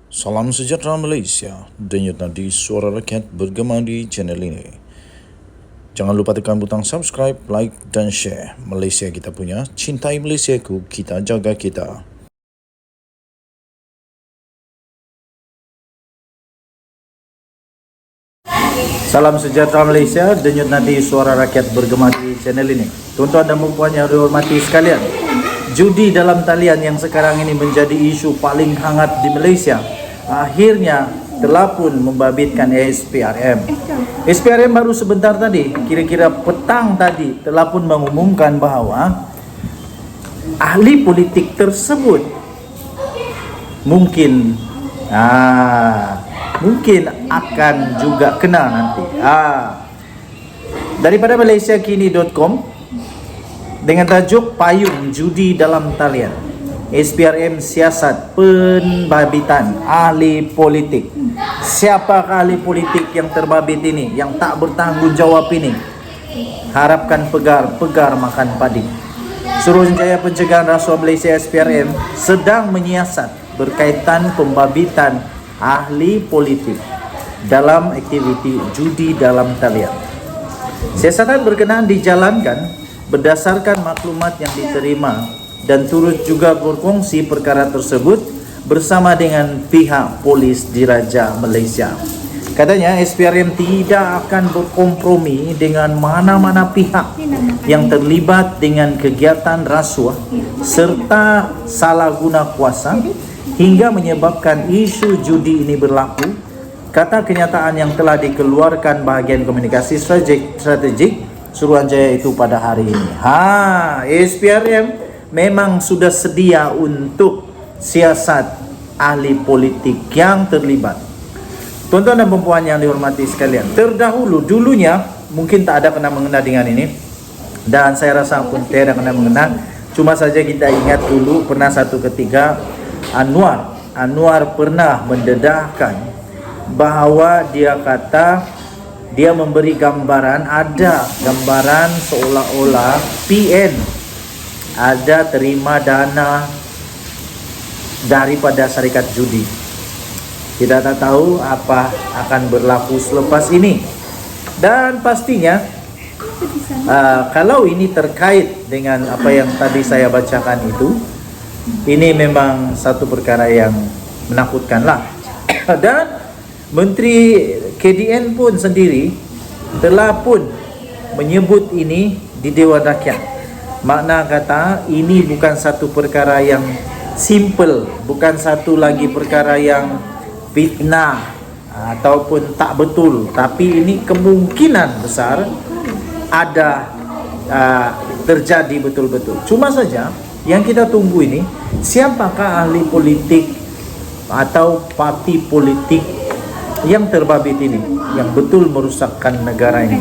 Salam sejahtera Malaysia, denyut nadi suara rakyat bergema di channel ini. Jangan lupa tekan butang subscribe, like dan share. Malaysia kita punya, cintai Malaysiaku, kita jaga kita. Salam sejahtera Malaysia, denyut nadi suara rakyat bergema di channel ini. Tuan-tuan dan puan yang dihormati sekalian, judi dalam talian yang sekarang ini menjadi isu paling hangat di Malaysia akhirnya telah pun membabitkan SPRM. SPRM baru sebentar tadi, kira-kira petang tadi, telah pun mengumumkan bahawa ahli politik tersebut mungkin akan juga kena nanti. Daripada malaysiakini.com dengan tajuk Payung Judi Dalam Talian, SPRM siasat pembabitan ahli politik. Siapakah ahli politik yang terbabit ini, yang tak bertanggungjawab ini? Harapkan pegar makan padi. Suruhanjaya Pencegahan Rasuah Malaysia SPRM sedang menyiasat berkaitan pembabitan ahli politik dalam aktiviti judi dalam talian. Siasatan berkenaan dijalankan berdasarkan maklumat yang diterima dan turut juga berkongsi perkara tersebut bersama dengan pihak polis Diraja Malaysia. Katanya SPRM tidak akan berkompromi dengan mana-mana pihak yang terlibat dengan kegiatan rasuah serta salah guna kuasa hingga menyebabkan isu judi ini berlaku, kata kenyataan yang telah dikeluarkan bahagian komunikasi strategik Suruhanjaya itu pada hari ini. SPRM memang sudah sedia untuk siasat ahli politik yang terlibat. Tuan-tuan dan puan yang dihormati sekalian, dulunya mungkin tak ada kena mengena dengan ini, dan saya rasa pun tidak ada kena mengena. Cuma saja kita ingat dulu pernah satu ketika Anwar pernah mendedahkan bahawa dia kata dia memberi gambaran, ada gambaran seolah-olah PN ada terima dana daripada syarikat judi. Kita tak tahu apa akan berlaku selepas ini. Dan pastinya kalau ini terkait dengan apa yang tadi saya bacakan itu, ini memang satu perkara yang menakutkanlah. Dan Menteri KDN pun sendiri telah pun menyebut ini di Dewan Rakyat. Makna kata ini bukan satu perkara yang simple, bukan satu lagi perkara yang fitnah ataupun tak betul, tapi ini kemungkinan besar ada terjadi betul-betul. Cuma saja yang kita tunggu ini, siapakah ahli politik atau parti politik yang terbabit ini, yang betul merusakkan negara ini.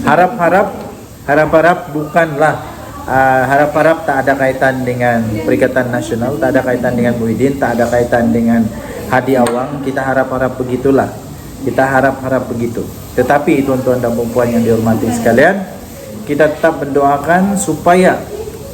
Harap-harap bukanlah harap-harap tak ada kaitan dengan Perikatan Nasional, tak ada kaitan dengan Muhyiddin, tak ada kaitan dengan Hadi Awang. Kita harap-harap begitulah. Kita harap-harap begitu. Tetapi tuan-tuan dan puan yang dihormati sekalian, kita tetap mendoakan supaya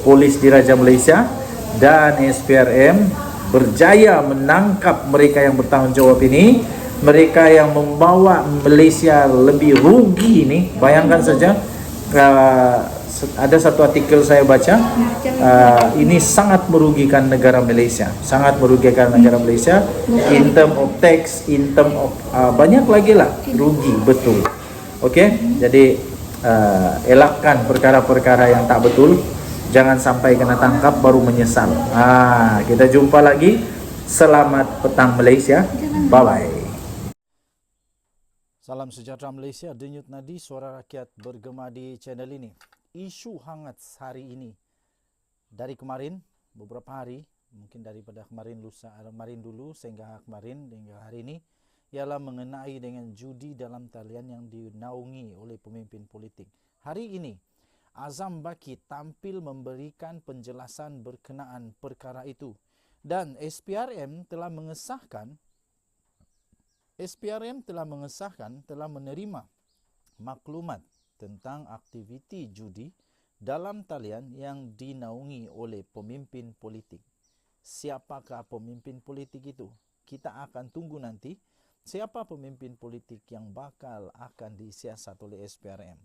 Polis Diraja Malaysia dan SPRM berjaya menangkap mereka yang bertanggungjawab ini, mereka yang membawa Malaysia lebih rugi ini. Bayangkan saja, ada satu artikel saya baca, ini sangat merugikan negara Malaysia, sangat merugikan negara Malaysia in term of tax, in term of banyak lagi lah, rugi betul. Okey, jadi elakkan perkara-perkara yang tak betul, jangan sampai kena tangkap baru menyesal. Kita jumpa lagi. Selamat petang Malaysia. Bye bye. Salam sejahtera Malaysia, denyut nadi suara rakyat bergema di channel ini. Isu hangat hari ini, dari kemarin beberapa hari, mungkin daripada kemarin dulu sehingga kemarin hingga hari ini, ialah mengenai dengan judi dalam talian yang dinaungi oleh pemimpin politik. Hari ini Azam Baki tampil memberikan penjelasan berkenaan perkara itu, dan SPRM telah menerima maklumat tentang aktiviti judi dalam talian yang dinaungi oleh pemimpin politik. Siapakah pemimpin politik itu? kita akan tunggu nanti siapa pemimpin politik yang bakal akan disiasat oleh SPRM.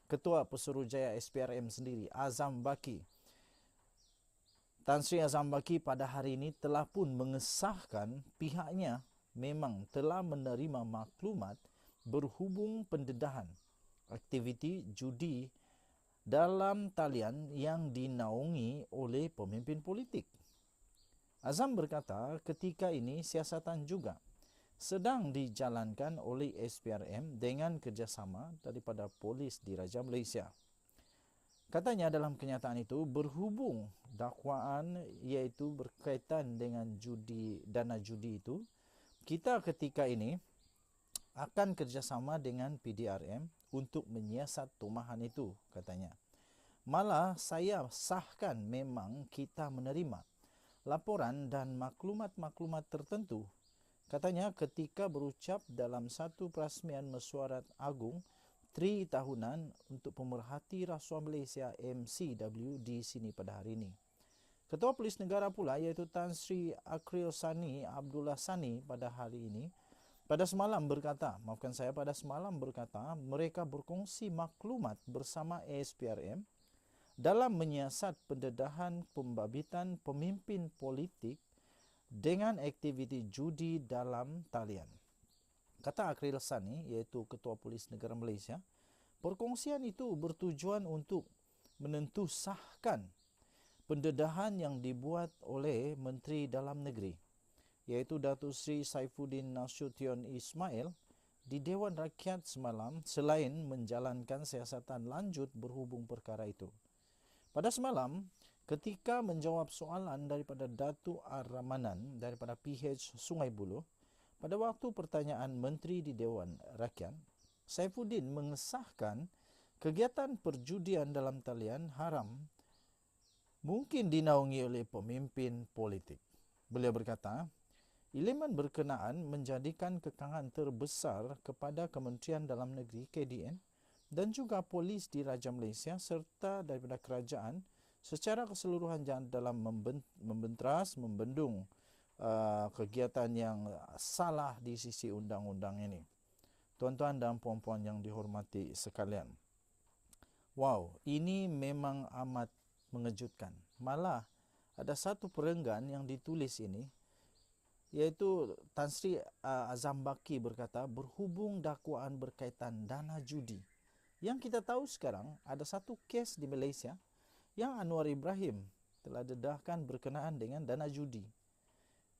Ketua Pesuruhjaya SPRM sendiri, Azam Baki, Tan Sri Azam Baki pada hari ini telah pun mengesahkan pihaknya memang telah menerima maklumat berhubung pendedahan aktiviti judi dalam talian yang dinaungi oleh pemimpin politik. Azam berkata ketika ini siasatan juga sedang dijalankan oleh SPRM dengan kerjasama daripada polis Diraja Malaysia. Katanya dalam kenyataan itu berhubung dakwaan iaitu berkaitan dengan dana judi itu, kita ketika ini akan kerjasama dengan PDRM untuk menyiasat tumahan itu, katanya. Malah saya sahkan memang kita menerima laporan dan maklumat-maklumat tertentu. Katanya ketika berucap dalam satu perasmian mesyuarat agung 3 tahunan untuk pemerhati rasuah Malaysia MCW di sini pada hari ini. Ketua Polis Negara pula iaitu Tan Sri Akril Sani Abdullah Sani pada hari ini pada semalam berkata mereka berkongsi maklumat bersama SPRM dalam menyiasat pendedahan pembabitan pemimpin politik dengan aktiviti judi dalam talian. Kata Akril Sani, iaitu Ketua Polis Negara Malaysia, perkongsian itu bertujuan untuk menentusahkan pendedahan yang dibuat oleh Menteri Dalam Negeri, iaitu Datuk Seri Saifuddin Nasution Ismail di Dewan Rakyat semalam selain menjalankan siasatan lanjut berhubung perkara itu. Pada semalam, ketika menjawab soalan daripada Datuk Ar-Ramanan daripada PH Sungai Buloh, pada waktu pertanyaan Menteri di Dewan Rakyat, Saifuddin mengesahkan kegiatan perjudian dalam talian haram mungkin dinaungi oleh pemimpin politik. Beliau berkata, elemen berkenaan menjadikan kekangan terbesar kepada Kementerian Dalam Negeri KDN dan juga polis di Raja Malaysia serta daripada kerajaan secara keseluruhan dalam membendung kegiatan yang salah di sisi undang-undang ini. Tuan-tuan dan puan-puan yang dihormati sekalian. Wow, ini memang amat mengejutkan. Malah ada satu perenggan yang ditulis ini, iaitu Tan Sri Azam Baki berkata berhubung dakwaan berkaitan dana judi. Yang kita tahu sekarang ada satu kes di Malaysia yang Anwar Ibrahim telah dedahkan berkenaan dengan dana judi.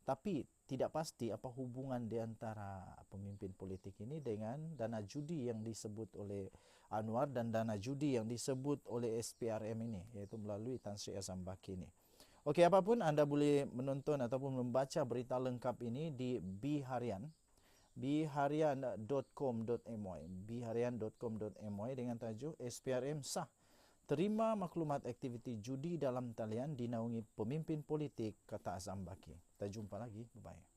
Tapi tidak pasti apa hubungan di antara pemimpin politik ini dengan dana judi yang disebut oleh Anwar dan dana judi yang disebut oleh SPRM ini, iaitu melalui Tan Sri Azam Baki ini. Okey, apapun anda boleh menonton ataupun membaca berita lengkap ini di biharian.com.my dengan tajuk SPRM sah terima maklumat aktiviti judi dalam talian dinaungi pemimpin politik, kata Azam Baki. Kita jumpa lagi. Bye-bye.